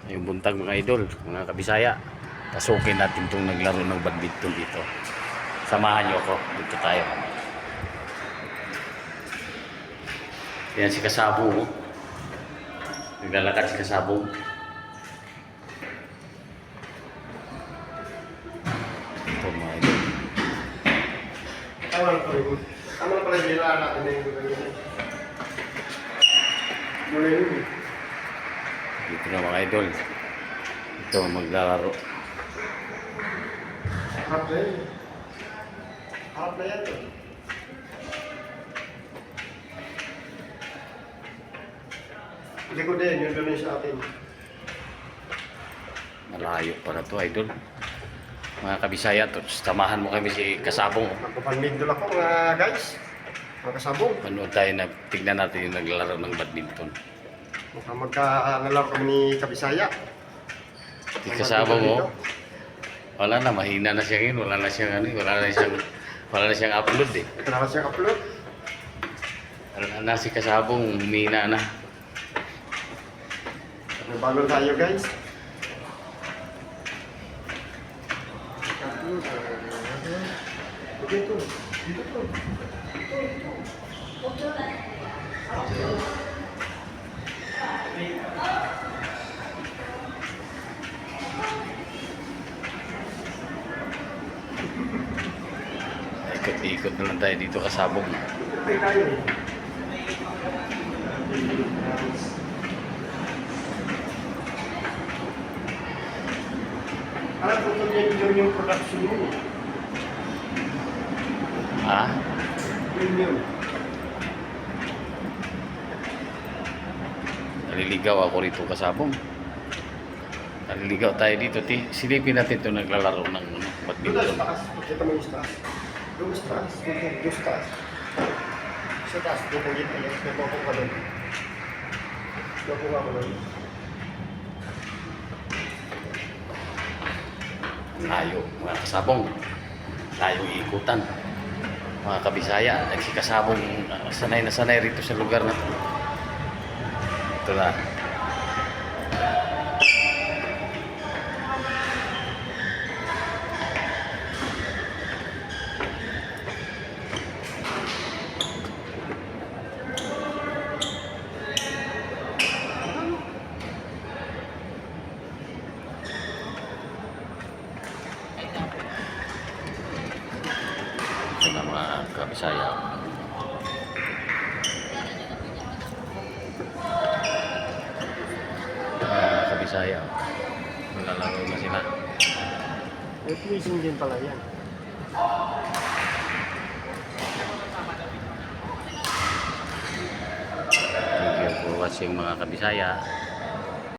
Yung buntag mga idol, mga kabisaya. Pasukin natin itong naglaro ng badminton dito. Samahan nyo ako. Dito tayo. Yan si Kasabong. Naglalakad si Kasabong. Ito mga idol. Tama na pala yung bilaan natin na yung ganyan. Mula yun. Dito na mga idol. Ito maglalaro. Harap na yan. Harap na yan. Hindi ko din, yun doon sa atin. Malayo pa na to idol. Mga kabisaya to. Samahan mo kami si Kasabong. Magpapalmigdol ako mga guys. Mga kasabong. Panood tayo na tignan natin yung naglalaro ng badminton. Mukhang magkakalaro kami ni Kabisaya. Si Kasabong mo. Wala na, mahina na siya ngayon. Wala na siyang upload eh. Wala na siyang upload. Wala na si Kasabong, humina na. Bago tayo guys. Dito. Dito. Ikot-ikot na lang tayo dito Kasabong. Tayo tayo eh. Alam ko yun yung production mo. Ha? Yun. Naliligaw ako rito Kasabong. Naliligaw tayo dito. Silipin natin ito naglalaro ng Doon tayo badminton. sa taas. Kita mo yung taas. Doon sa taas. Doon sa taas. Sa taas. Doon ko yun. Doon ko ka doon. Doon ko ka doon. Layo, mga Kasabong. Layo ikutan. Mga kabisaya, si Kasabong sanay na sanay rito sa lugar na ito. Ito na. Ito na mga kabisaya. Mga kabisaya. Malalaro na sila. May finishing din pala yan. Thank you for watching mga kabisaya.